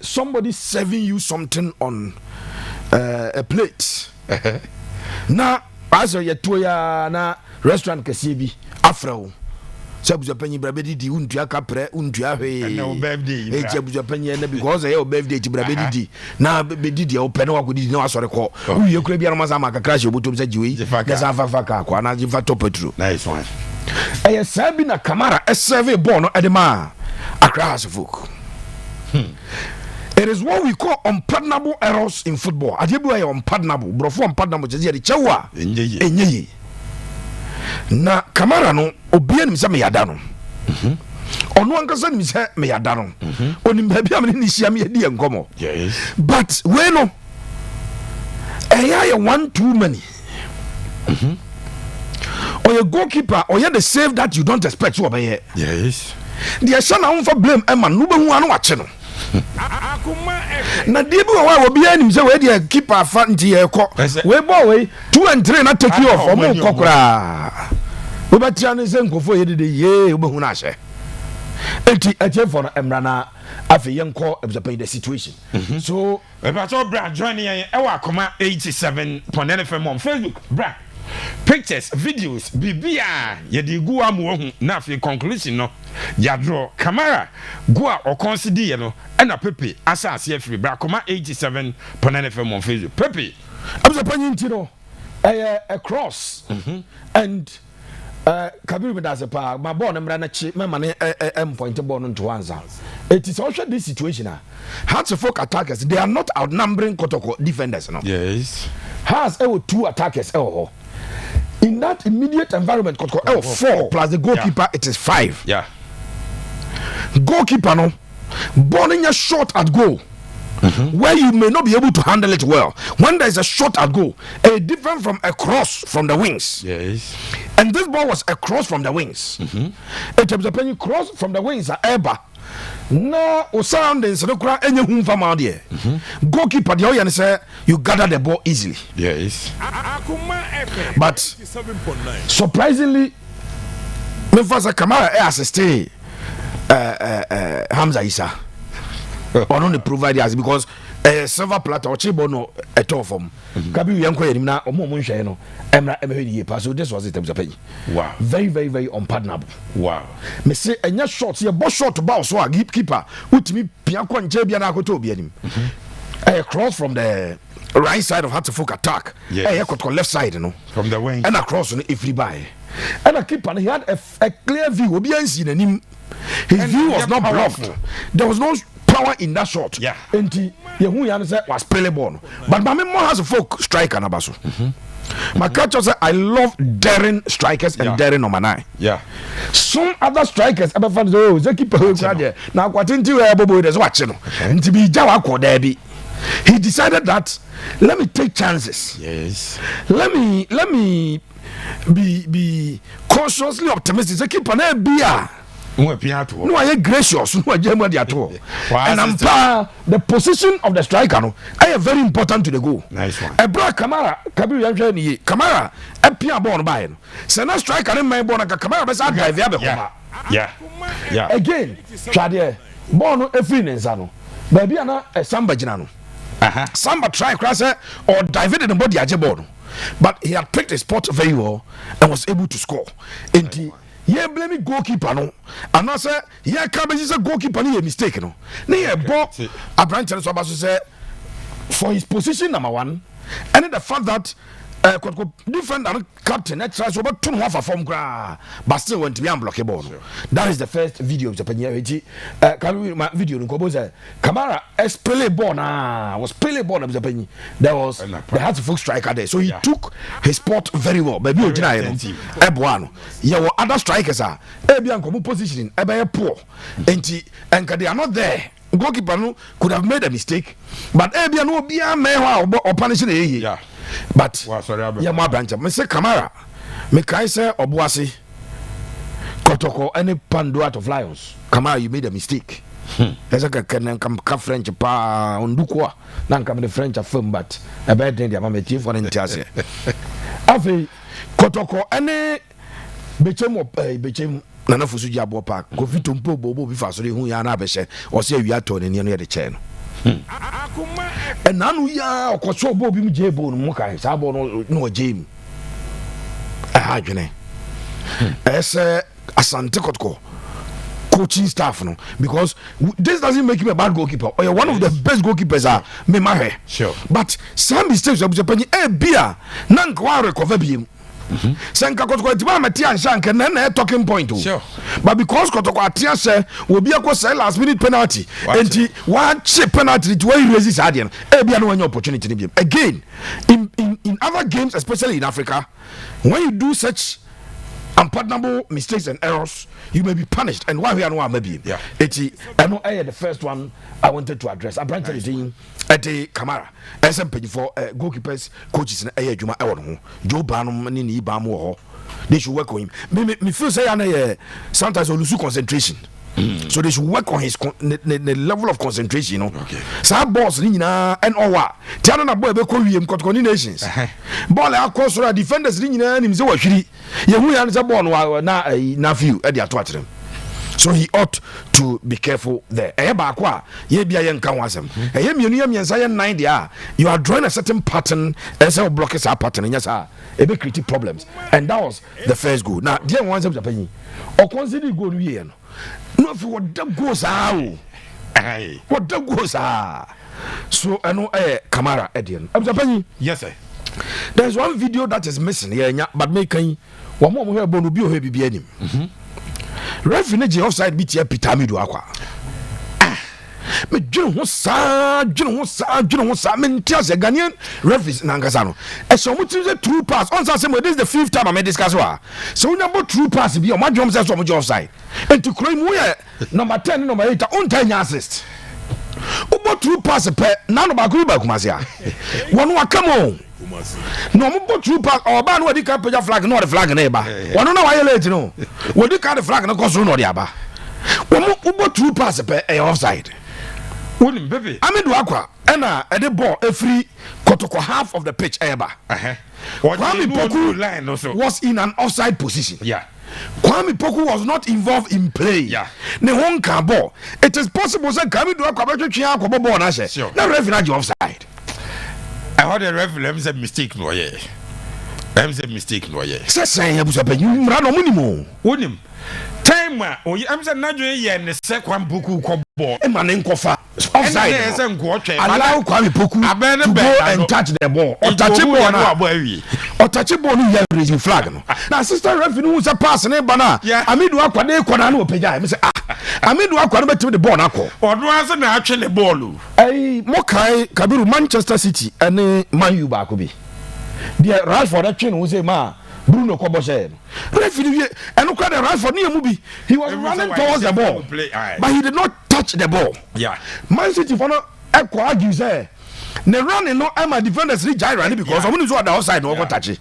somebody serving you something on a plate. Na as you to ya na restaurant kese bi afro. So buzo panyi brabedi di untua kapre untua hwe. Na birthday. Buzo panyi na because your birthday ti brabedi di. Na bedi di o pe na wakodi na wasore ko. Uye kura bia no masa maka crash obotom sa jiwe. Na sa fa ka kwa na jifa top petro. Nice one. Sabi na Kamara serve ball no edema across folk. It is what we call unpardonable errors in football. Adebu aye unpardonable. Brofo unpardonable je de chewa. Enye. Na Kamara no obia nim se me yada no. Ono ankasa nim se me yada no. Onim ba bia me ni hia me yedi enkomo. Yes. But we no one too many. Or your goalkeeper or you the save that you don't expect to obey. Yes. The shana for blame Emma no be anu wache no. Na debi wa obi anim say we the keeper fa nti e ko. We ball we 2 and 3 na take you off omo kokora. We be tia ne say nkofo ye de ye obehu na hye. Enti eche for emra na afi yenko ebzapan the situation. So we ba so bra join yen e wa akoma 87.9 FM on Facebook bra. Pictures, videos, bibia yedi guwa mu na fi conclusion no ya draw Kamara guwa o consider ye no na Pepe asase afri bra koma 87.9 FM on Facebook Pepe abza panyi ntino a cross and Kabiru medase pa ma ball na mra na chi ma ne point ball no to answer. It is also this situation Hearts of folk attackers, they are not outnumbering Kotoko defenders no. Yes. Has 2 attackers in that immediate environment, 4 plus the goalkeeper, it is 5. Yeah. Goalkeeper no, burning a shot at goal, where you may not be able to handle it well. When there is a shot at goal, a different from a cross from the wings. Yes. And this ball was a cross from the wings. It was a penny cross from the wings at Eba. No, o surroundings no kura enye hu fama there. Goalkeeper the oyan say you gather the ball easily. Yes. But surprisingly, me fasa Kamara assist Hamza Issa. Or no provide us because silver platter or chibo no at all from Kabi yanko na omo mo nhwe no emra emehedi pass. So this was it. Wow. Very very very unpardonable. Wow. Me say enya shot ye bo shot ball so a keeper utimi pia kwa nche bia na akoto obi anim. Cross from the right side of Hatterfolk attack. Yes. Left side no from the wing and across on if by and a keeper he had a clear view obi ansi nanim. His view was not blocked. There was no power in that shot. Yeah. Enti yehu ya say was play ball. But my mom has a folk striker na baso. My coach say I love daring strikers and daring number 9. Yeah. Some other strikers ever found the keeper who there. Now kwatinti we bobo dey watch no. Enti bi jawa ko there bi. He decided that let me take chances. Yes. Let me be cautiously optimistic. The keeper na bia. No, I am gracious. No, I am at all. And the position of the striker, no, I am very important to the goal. Nice one. A bra Kamara, Kabiru Kamara, a pia born by him. Send a striker in my born a Kamara, but I drive the Yeah. Again, Tradia, born a free Nensano. Baby, a Samba Janano. Samba try crosser or diverted the body at Jabon. But he had picked his spot very well and was able to score. Yeah, blame goalkeeper no. And I say, yeah, Cabbage is a goalkeeper, no mistake no. Near bought a branch and so say for his position number 1, and the fact that different captain that tries about 2.5 form gra, but still went to be unblockable. Sure. That is the first video of Japan. Can we my video in Koboza? Kamara play ball was play ball of Japan. There was the Hatterfolk striker there, so he took his spot very well. Baby, Ebuano. Your other strikers are Ebian positioning, Ebay poor, and they are not there. Goalkeeper no could have made a mistake, but Ebian will be a man or punishing a But yeah, my branch. Mr. Kamara, me kai say Obuasi, Kotoko, any pandu out of Lions. Kamara, you made a mistake. There's a can come French pa undukwa. Nan come the French film, but a bad thing. I'm a chief for Intiase. Afi Kotoko, any became nana fusu ji abo park go fit tompo bobo bi fa so de hu ya na abehye o se awia to ne no ye de che no nanu ya okoso obo bi mu je bo no mu kai sa bo no je mu adwene ese Asante Kotoko coaching staff no, because this doesn't make him a bad goalkeeper or one of the best goalkeepers are me mahe sure, but some mistakes obusepani bia na nkwa recover biem senka Kotoko tiba meti ansha nke na talking point o sure, but because Kotoko atia se obi akọ last minute penalty enti one chip penalty to where resist adian bia no any opportunity biem again in other games, especially in Africa, when you do such unpardonable mistakes and errors, you may be punished. And why we are no maybe I know the first one I wanted to address. I brought it at the camera. SMP for goalkeepers, coaches, and Juma Joe Barnum and Nini Bamu. They should work on him. Me feel say sometimes we lose concentration. So they should work on his the level of concentration, you know. Okay. So boss and all what. Tiana boy be call him nations. Ball across the defenders him say wahiri. Ye hu ya nza ball na few e dey atwat them. So he ought to be careful there. Ba kwa ye bia ye nka wasem. Ye mienu ye miensa ye 9 there. You are drawing a certain pattern as a block is a pattern yes sir. E be create problems. And that was the first goal. Now there one Japan. O consider goal we no. No, if what that goes out, what that goes out. So I know camera Edian. Yes, sir. There's one video that is missing here, but making one more here bonu bi o he bi anim. Referee offside beat here Peter Midu akwa. Me dwene ho saa me ntia se Ghanaian referees nankasa no e so mo tiri true pass on say this is the 5th time I discuss wa so we number true pass bi o ma dwom say so mo offside enti kro mu ye number 10 and number 8 on time assist ubo true pass pe na no ba ku ba kumase a wono akamo no mo true pass o ba no di ka page flag no the flag na e ba wono na wa ye late no wo di ka the flag na koso no di aba wo mo ubo true pass pe e offside. Baby. Amidu Akwa and the ball every Kotoko half of the pitch eba. Kwame Poku line also was in an offside position. Yeah. Kwame Poku was not involved in play. Yeah. Ne won kan ball. It is possible say Kwame do Akwa be twetwe akwa ball na she. Na referee na offside. I heard the referee say mistake no ye. Say mistake no ye. Say ya busa pe you mra no munimo. Wonim. Time I'm saying Nadwe ye ne se Kwame Poku ko ball. E ma ne nkofa offside. Allow Kwame Poku to go and touch the ball. Or touch the ball na. Or touch the ball you raising flag no. Na assistant referee who say pass na ba na. Amidu Akwa dey kona na opeja. Me say Amidu Akwa no betim the ball na ko. Odo ase na atwe the ball. Mokai Kabiru Manchester City and Man U ba ko bi. Dia Rashford atwe no say ma Bruno Koboshe. Referee and look at the Rashford near movie. He was running towards the ball, but he did not touch the ball. Yeah. Man City for no argue say. Ne running no Emma defenders reach high running because someone is on the outside no touch it.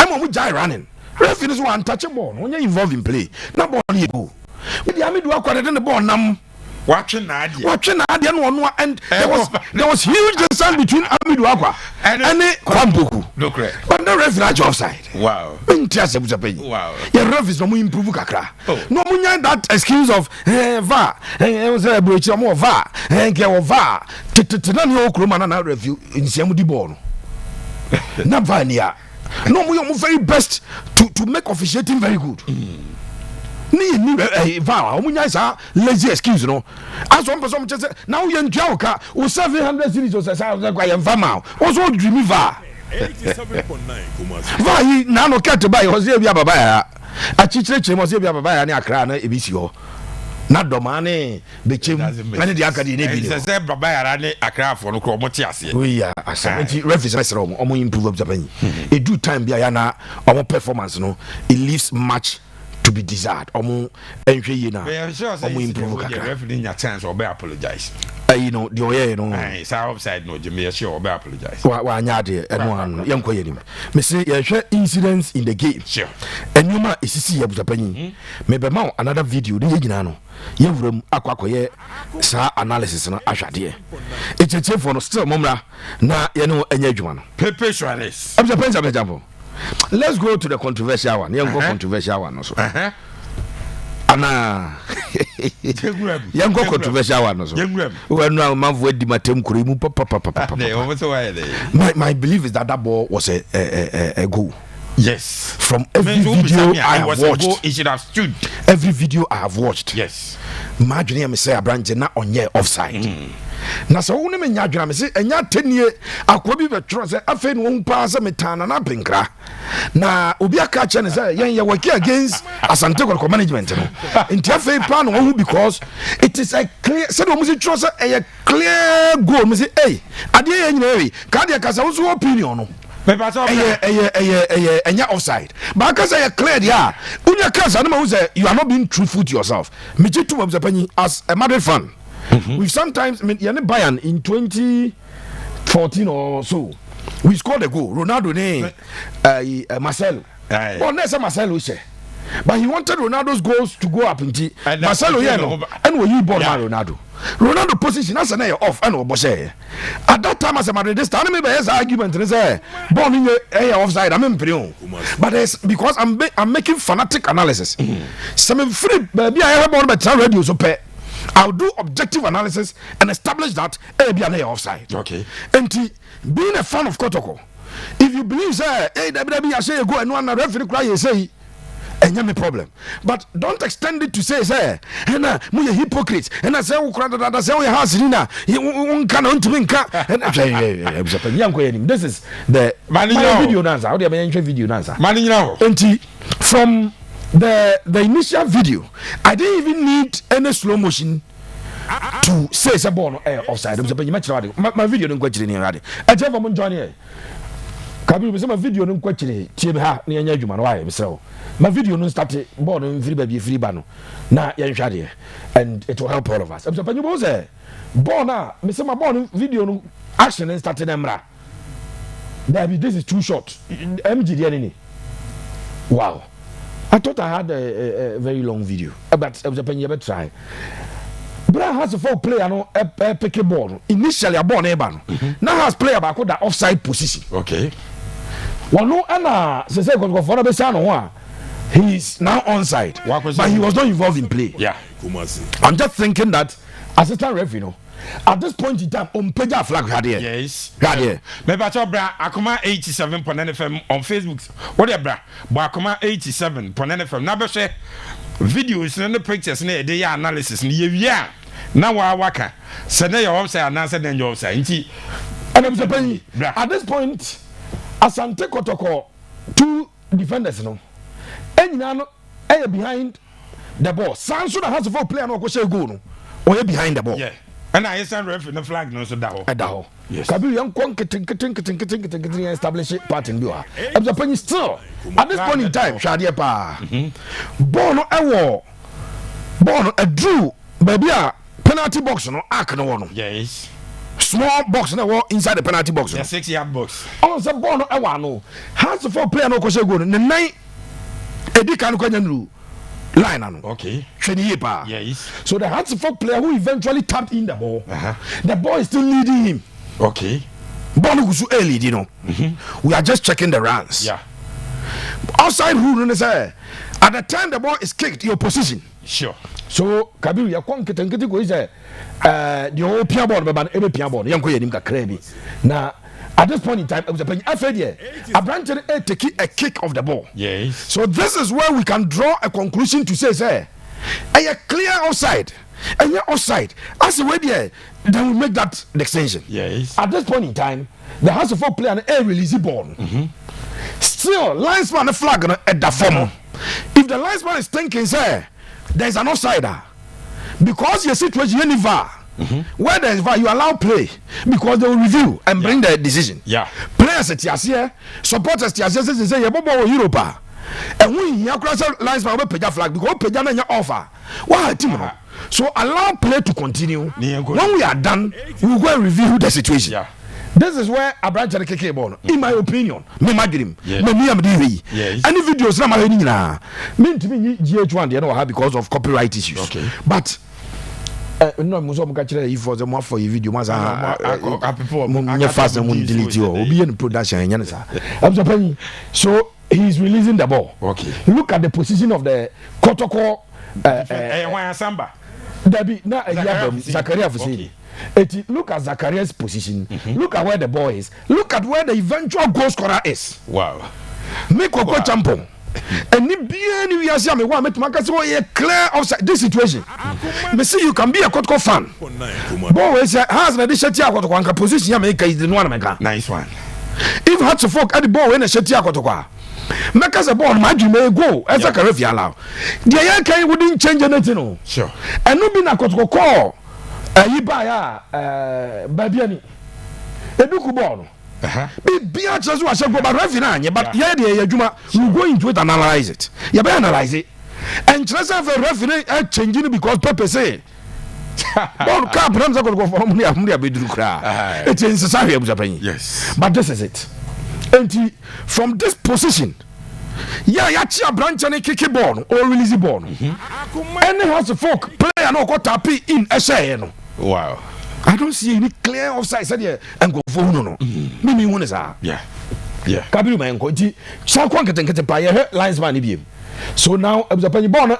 Emma we jai running. Referee is one untouchable. When you involved in play, na ball you go. With the Amidu Akwa the ball nam. Watching Nadia no and there was huge distance between Amidu Akwa and Kwame Poku. Look right. But the referee offside. Wow. Wow. Your referees no more improve kakra. No more that excuse of VAR. Was a breach more VAR. Get VAR. Titani okroma na review in same di ball. Na vania. No more very best to make officiating very good. Ni VAR omunya isa lazy excuse no as one person just say now you enjoy ka o 700 series o say kwa yem fama also dream VAR 87.9 VAR na no cat buy o say bia baba ya a chichire mo say bia baba ya ni akra na ebisi ho na domane bechem na de akade na bi say baba ya ni akra afo no ko mo ti ase we ya Asante referees mesere omo improve up Japan e do time bia ya na omo performance no it leaves much to be desired. Omo enhwe yi na. Omo improve kakra. Referee nya chance or be apologize. You know, the way you know. It's offside no, Jimmy sure or be apologize. Wa nya de eno yanko yenim. Me say ye hwe incidents in the game. Sure. Enuma isisi ye busapanyi. Me be ma another video de yigina no. Ye wuram akwakoye sa analysis na ahwade. Echeche for no still momra na ye no enya adwuma no. Pepe Suarez. Abusapanyi be jambo. Let's go to the controversial one. You go controversial one also. ana yanko controversial one so when no man for di matem kuri mu papa my belief is that ball was a goal. Yes, from every video I have watched, it should have stood. Every video I have watched, yes. Imagine me say Abrante na onye offside. Na so woni me nya adwena me say enya tenie akwa bi betro say afa ni won pa say metana na pinkra na obi aka che ne say yen ye work against Asante Kotoko management no nti afa pa no won because it is a clear say do mo say tro say a clear goal me say hey ade ye nyina we ka de ka say wo opinion no enya offside but because I cleared yeah unya kasa na say you are not being truthful to yourself me jitu mo zapani as a Madrid fan. We sometimes, I mean, Bayern in 2014 or so, we scored a goal. Ronaldo name Marcelo. Well, next Marcelo say, but he wanted Ronaldo's goals to go up into Marcelo. And when you bought Ronaldo, Ronaldo position as an off and Oboshe. At that time, as a Madridista, I remember his argument and say, born in a offside. I'm in Prion, but it's because I'm making fanatic analysis. Some free baby I have on my radio so pay. I'll do objective analysis and establish that ABA offside. Okay. And being a fan of Kotoko, if you believe say, hey, I say go and one referee cry, you say, and you have a problem. But don't extend it to say, and we are hypocrites. And I say, I say, we have Sina, you can't to win. This is the video answer. How do you video answer? And from the initial video, I didn't even need any slow motion to say it's a ball offside. My video didn't question any already. I tell you, Johnny, my video didn't question my video didn't start born in free baby free bano. Now, and it will help all of us. I'm saying, you was there. Born now, Mr. My born video action and started Emra. This is too short. MGD. Wow. I thought I had a very long video, but I was a penny ever try. Bra has a four player no a pick a ball. Initially a ball neighbor. Now has player about that offside position. Okay. Well, no, Anna says he's now onside, but he was not involved in play. Yeah. I'm just thinking that assistant referee, no. At this point in time, Peja flag had here. Yes. Had here. Maybe I told Bra, Akoma 87.nfm on Facebook. What are Bra? Akoma 87.nfm. Now, say videos and the pictures, they are analysis. Yeah. Now, I waka. Send your offside and answer then your offside. And I'm saying, at this point, Asante Kotoko, two defenders, no. And now, behind the ball. Sansu has a four player, no, go or behind the ball. Yeah. And I stand ref in the flag no so that. Yes. Kabi young kitten establish part in Bua. I'm the penny still. At this point in time, Shadia pa. Bono a Bono a drew baby a penalty box no arc no one. Yes. Small box no wall inside the penalty box. Yeah, 6-yard box. Also Bono a no. Has the four player no kose go. The night Edi kan kwanya line on. Okay. Yes. So the Hartford player who eventually tapped in the ball, the ball is still leading him. Okay. Ball early, you know. We are just checking the runs. Yeah. Outside rule, say at the time the ball is kicked, your position. Sure. So Kabiru, you can't get go is the whole piano board, but every piano board, young Koyanim Kakrabi. Now. At this point in time, it was a penny. A branch take a kick of the ball. Yes. So this is where we can draw a conclusion to say, a clear offside, and you're offside. As a way there, then we make that the extension. Yes. At this point in time, the House of Four play an air release ball. Still, linesman a flag at the form. If the linesman is thinking, say, there's an offsider, because your situation is VAR. Where there is VAR, you allow play because they will review and bring the decision. Yeah. Players at Tiasia, supporters Tiasia say, Bobo Europa. And we here cross linesman will pay flag because Pejana your offer. Why team? So allow play to continue. When we are done, we will go and review the situation. Yeah. This is where a branch of the KK ball, in my opinion. Me magrim, me am DV. Any videos na my na. Mean to me GH1 they don't have because of copyright issues. Okay. But no muso mo catch if for the more for your video mas fast and delete you obi in production nya nsa. I'm saying so he's releasing the ball. Okay. Look at the position of the Kotoko Samba. Dabi na Zakaria Fusini. Look at Zacharia's position. Look at where the boy is. Look at where the eventual goal scorer is. Wow. Make a champion. And ni bien you see me want to make clear offside this situation. Me see you can be a Kotoko fan. Boy has an addition to Kotoko position make is the one make. Nice one. If had to folk at the ball when a shetia Kotoko. Make us a ball match may go as a career allow. The Yankai wouldn't change anything. Sure. And no be na Kotoko call. Ibaya Babiani. Eduku ball. Be a chance was go but refinance, but yeah, Juma, you go into it and analyze it. You better analyze it. And just have a refinance changing it because Pepe say. Bon cap runs are going to go for me. I'm be do cry. It's in society. Yes. But this is it. And from this position, yeah, branch and a kicky ball or release ball. And has a folk player no got tappy in a wow. I don't see any clear offside said here and go for no. Mimi one is yeah. Kabiru man ko ji so kon kete pa ye linesman ni biem. So now the penny ball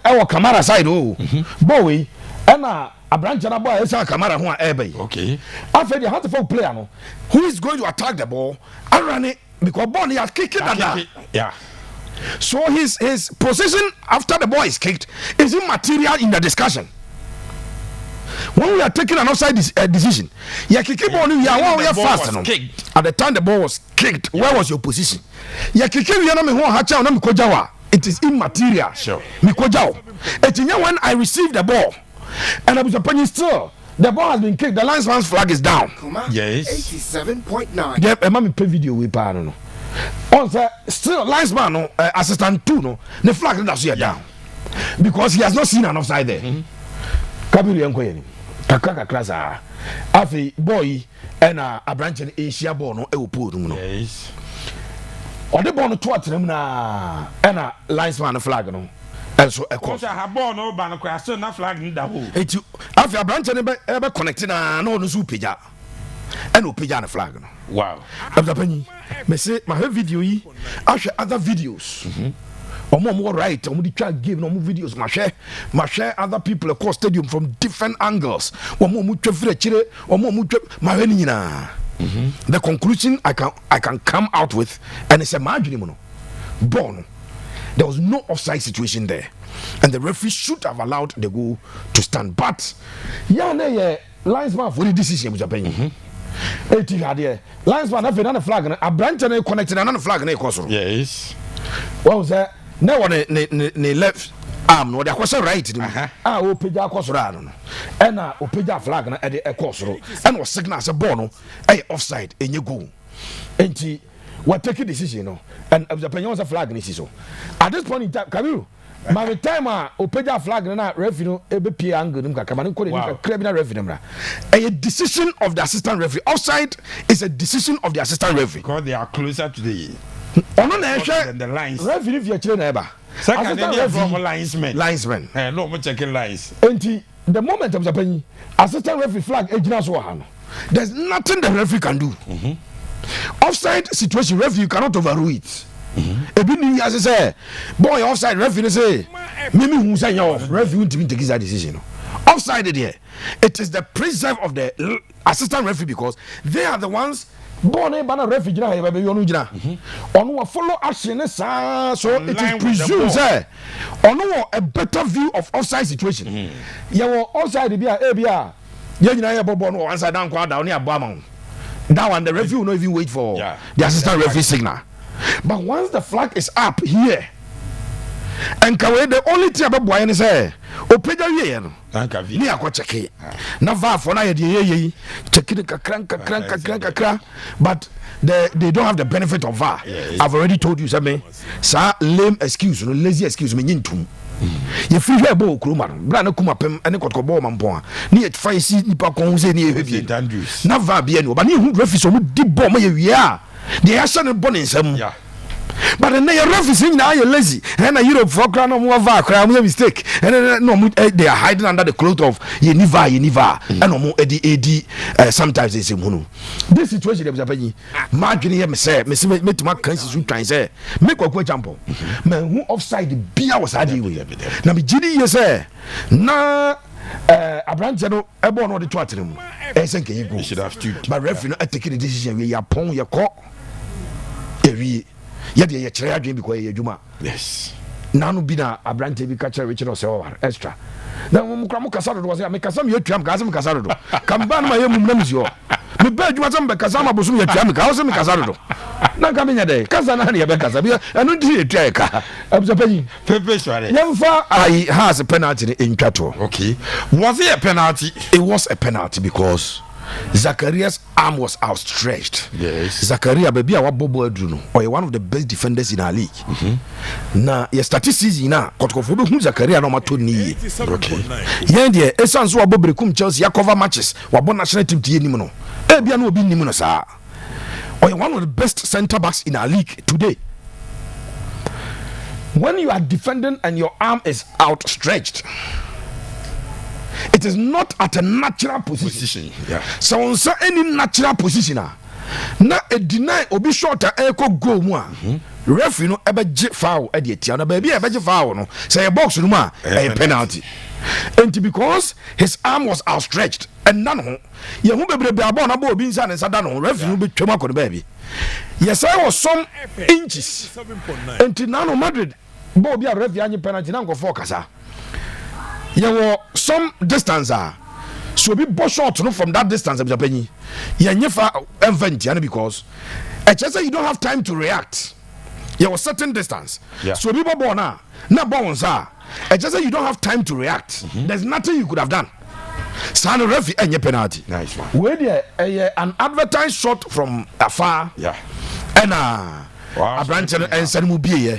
our camera side boy and a branch and a boy is a camera ho e okay. After the heart of player no who is going to attack the ball and run it because ball he has kicked it. Yeah. So his position after the ball is kicked is immaterial in the discussion. When we are taking an offside decision, you kick ball, you are fast. At the time the ball was kicked, where was your position? You kick it is immaterial. Sure. When I received the ball, and I was opinion still, the ball has been kicked. The linesman's flag is down. Yes. 87.9. Yeah, a mommy play video with Pano. Also, still linesman, assistant two, no, the flag is down because he has not seen an offside there. Kabiru yankoyeni kakaka klasa afi boy ena abranche na Asia ball no e opo dum no yes ode ball no to atrem na ena linesman flag no enso e ko so ha ball no ba no kwa so na flag nda ho eti afi abranche ne be connect na no so peja ena opeja na flag no wow abapani me say my video yi ahwe other videos more right the try give no videos my share other people across stadium from different angles the conclusion I can come out with and it's a margin born there was no offside situation there and the referee should have allowed the goal to stand but linesman for the decision was happening linesman have another flag a branch and connected another flag yes what was that. No one ne left arm no de akwose right ni o peja akosoro ano no e na o peja flag na e de ekosoro e na o signal say ball no e offside enye goal enti what take decision no and the penyon flag ni so at this point in time Kabiru by the time o peja flag na referee no e be pie angle nim kaka man ko ni kra bi na referee na a decision of the assistant referee. Offside is a decision of the assistant referee because they are closer to the the lines. Referee if you children ever. Second, linesman. No, I'm checking lines. And the moment of the penny, assistant referee flag, there's nothing the referee can do. Offside situation, referee cannot overrule it. A bit new as I say, boy, offside referee say, Mimi who say your referee won't take that decision. Offside there, it is the preserve of the assistant referee because they are the ones. Born a banner refugee, baby, you know, on follow action, so it is presumed, sir, on a better view of offside situation. You were offside, the ABR, you know, Bobo, once I down near Bamon. That one, the referee will not even wait for the assistant referee signal. But once the flag is up here, and the only thing about boy is say, Opeja ye ni akwa check na va for na ye check it kakra but they don't have the benefit of VAR. I've already told you something sir lame excuse no lazy excuse me nyintum ye free here bo kroma bra na kuma pem ene kotko bo mampo ni ye fa si nipa kon se ni e hwebie na VAR bia ni oba ni hu referee so mu di bo ma ye wi a de ya sha ne bo ne nsam but then your referees now you're lazy and Europe for crown no more mistake and no they are hiding under the cloth of Yeniva and no more Eddie sometimes they say this situation they was margin here me say me to my country try say make a example man who offside the beer was adi we na me gidi you say na Abrante no ebo no de to atere mu say nke you should have stood but referee no take the decision we ya pon ye ko ewie ye de ye kire adwen because ye adwuma yes nanu bi na Abrante bi ka kire Richard Osewar extra na mo kra mo kasa do was me kasa me atuam ka me kasa do kamba na ye mum namzi o me ba adwuma sam be kasa ma bosum ye atuam ka me kasa do na ka me nya de kasa na ye be kasa bi anu di etua ka abusapani pepe sware yemfa I has a penalty in Twato. Okay, was it a penalty? It was a penalty because Zacharia's arm was outstretched. Yes. Zachariah baby our Bobo Adruno or one of the best defenders in our league. Now your statistics na Kotoko who Zachariah no matter ni. Okay. Yende esan so abobere kum Chelsea ya cover matches wabo national team tie nim no. E bia no obi nim no sa. Or one of the best centre backs in our league today. When you are defending and your arm is outstretched, it is not at a natural position. Yeah. So on any natural position, na a deny obi short a echo go mu a referee no ebe je foul e de tia na baby ebe je foul no say a box no ma a penalty. And because his arm was outstretched and none ho ye hu bebrebe abon na bo obi nsa ne sada no referee no be twem akọ no baby. Yes, I was some inches. And Nano Madrid Bobby referee any penalty na go for kasa. Ye were some distance so be bo short no from that distance penny. Ye nyefa event because I just say you don't have time to react. Ye was certain distance. Yeah. So be bo na bon sa. I just say you don't have time to react. There's nothing you could have done. San referee any penalty. Nice one. Where there an advertised shot from afar. Yeah. And a branch and Sanmu be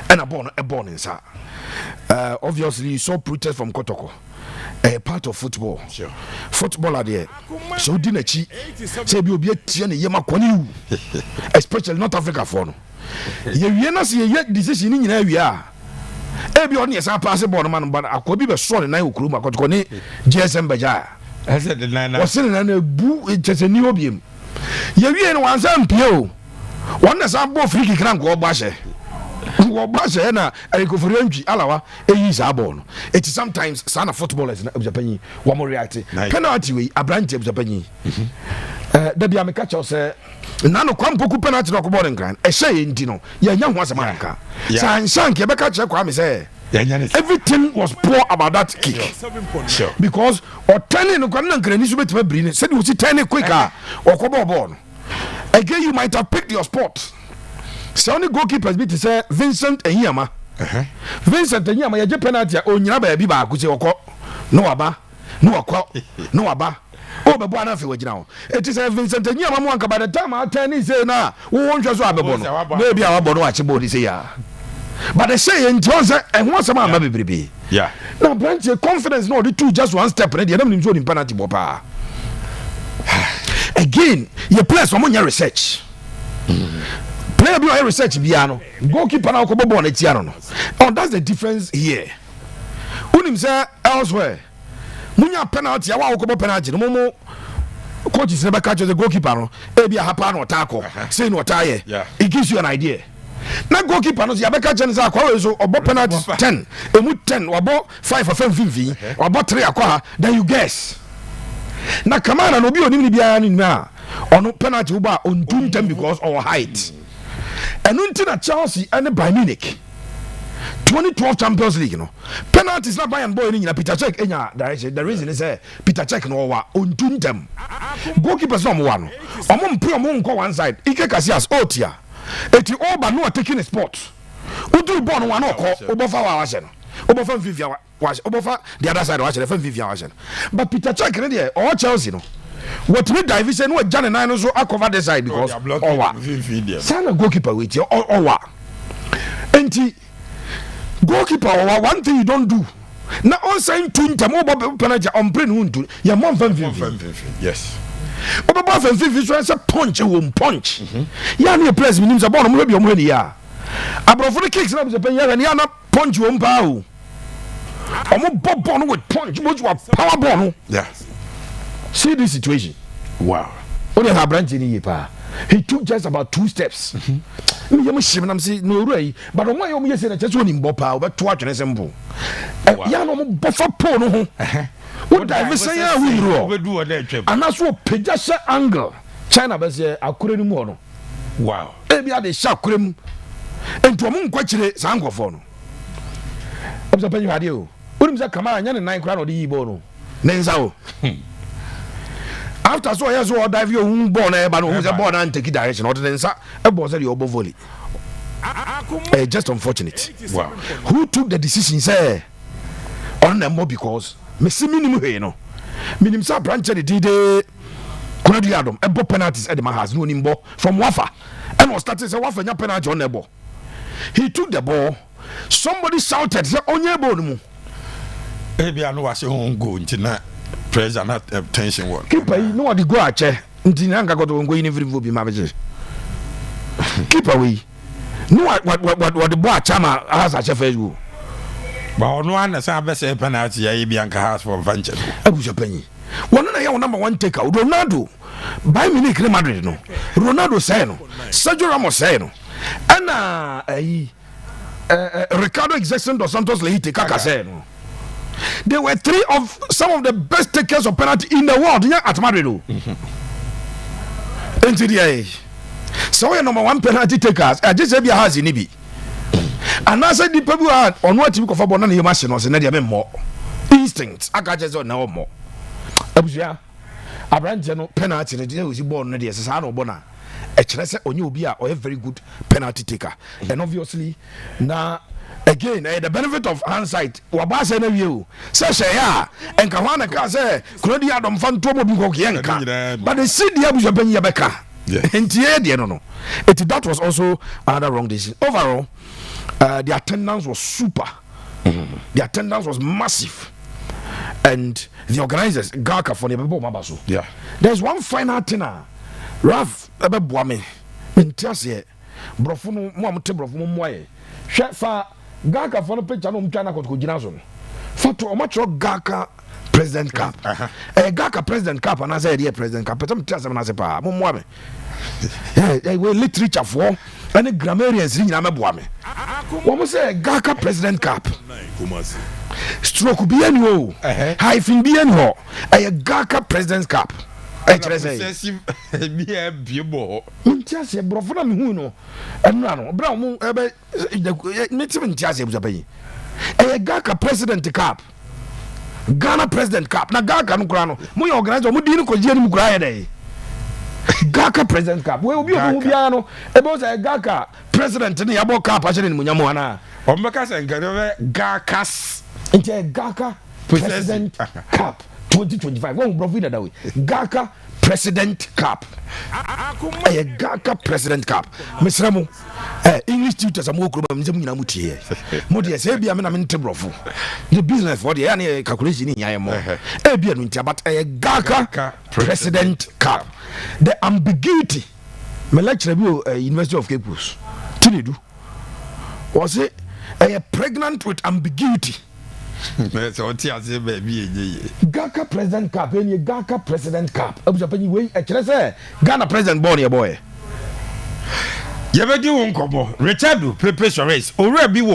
and a born inside. Obviously, you saw protest from Kotoko. A part of football. Sure. Football are there. So dinner chi say be a tian yama kwani, especially North Africa for no. You not see yet decision in area. Every on yes, I pass a born man, but I could be a strong and I will crew my Kotoko GSM Baja. I said the nine was sitting and a boo, it's just a new obium. You ain't one some pio. One that's a both freaky crank or basher. Or basher, and I go for Renji, Alawa, a years are born. It is sometimes son of footballers in Japan. One more reality. Penalty way, a branch of Japan. The Biame catcher say, none of Quampoku penalty no boarding ground. A say in Dino, young was a manka. San Shank, Yabaka Kwame say. Everything was poor about that kick. Sure. Because or turning no can bring said you see turning quicker or cover born. Again, you might have picked your spot. So only goalkeepers be to say Vincent Enyama. Vincent Enyama, your penalty, oh, you never be back, which you call no aba, no aqua, no aba. Oh, but one of you now. It is Vincent Enyama by the time I turn is now. Who won't just have a bono? Maybe our bono watch a body say, yeah. But they say in Johnson and once a man, baby. Yeah. Now, branch your confidence, no, the two just one step, and the other in penalty bopa. Again, you place on your research. Play a your research, Biano. Goalkeeper now, Kobo, and Tiano. Oh, that's the difference here. Unim say elsewhere. Munya penalty, I want to penalty. No more coaches never catch the goalkeeper. Maybe a hapan or tackle, say no tire. It gives you an idea. Na goalkeeper no ya beka chance akwa so obo penalty 10 emu 10 obo 5 or 5 obo 3 akwa then you guess na Kamara no bi onim ni bia ni na ono penalty wo ba on 2 because of height and until Chelsea and Bayern Munich 2012 Champions League no penalty is not Bayern boy ni na Peter Cech enya direction the reason is Peter Cech no wa on 2 goalkeepers no mo wa no omo mpre omo nko one side Ike Casillas otia eti oba no taking a spot udu ball no one call obofa wa washe no obofa 50 washe obofa the other side washe 50 washe but Peter Cech ne there or Chelsea no what we division no Jan and no so cover the side because sana goalkeeper wait or wa enti goalkeeper one thing you don't do na on sign 20 mo penalty on play huntu ya mo 50 yes Oba 50 so say punch won punch. Ya na place minim say ball no be omo ni ya. abrofo the kicks na be pen ya na punch wo mpa o omo bobo no with punch mo power ball no. Yeah. See this situation. Wow. Only have branch in here. He took just about 2 steps. Me yam shim na say no ray, but on why you say na just one in bopa o be to atwene sembo. Ya no mo bofa po no ho. What dive say ya we ro. And that's what pejasha angle. China be say akure ni mu no. Wow. E bia de sha akure mu. Ento mo nkwakire sankofo no. Obza panyu hade o. Unim say kama anya ne 9 kra no de yibo no. Nenza o. After so yes or dive your ball na eba no who say ball na take direction or the nsa e ball say the obo volley. Just unfortunate. Wow. Who took the decision say on them because me see minimum he no. Minim sa branch the dide Kunadu Adam e ball penalties e the man has no nimbo from Wafa. And was started say Wafa nya penalty on the ball. He took the ball. Somebody shouted say onye ball mu. E bia no wase hon go ntina pressure not tension work. Keeper no what the go ache nti nanga go to go in every bi ma beje. Keeper we no what the boy chama has a chef you. But on one na say be say penalty ya bi anka house for venture. Abuja panyi. One na ya number 1 taker Ronaldo. By Munich Real Madrid no. Ronaldo say no. Sergio Ramos say no. Ana Ricardo Jackson dos Santos Leite Kaka say no. There were 3 of some of the best takers of penalty in the world at Madrid. So we are number 1 penalty takers. I just said you has in Ibi. And I said the people are on what you for bona na machine or say na dey more instinct. I got just no more. Abuja Abrante no penalty dey we ball no dey say na bona. E kire say onye obi a or a very good penalty taker. And obviously na again the benefit of hindsight waba say na wie o say share enka hwana ka say Kunadu Adam fan to mo bi ko yenka but the see dia buja ben yebeka entie dia no that was also another wrong decision. Overall the attendance was super. The attendance was massive, and the organizers Gaka for the people mabaso. Yeah, there's one final thing Raf ebe boame ntiase brofo no mo amte brofo mo moye hwe fa Gaka for the picture no mtwa na Kotoko gina so no foto o matro Gaka president cup Gaka president cup and I say the president cup but mtiase na se pa mo moame we literature for any grammarians nyina meboame wo mo say Gaka president cup stroke bi ani o hyphen bi ani ho Gaka president cup excessive be bibo ntiase brofo na me hu no enra no bra mo ebe metim ntiase buza bayi Gaka president cup Ghana president cup na Gaka no kura no mo ye organizer mo di ni ko je ni mu kura ye dey Gaka president cup we obi obi bia no ebe o say Gaka president ni yabo cup a chere ni munyamo ana o mbeka say ngare Gakas nti Gaka president cup 2025 when bro that way Gaka president cup Gaka president cup mesramo English tutors am okro am nyina mutie mo de say bia me na me nte brofo the business for the any calculation ni yan mo bia no ntia but Gaka president cup the ambiguity me lecture bi University of Cape Coast Tinedu was it pregnant with ambiguity. So tiase baby Gaka president cup any Gaka president cup abuja panyi we kire say Ghana president born your boy yebedi won kobo Richard prepare race owura bi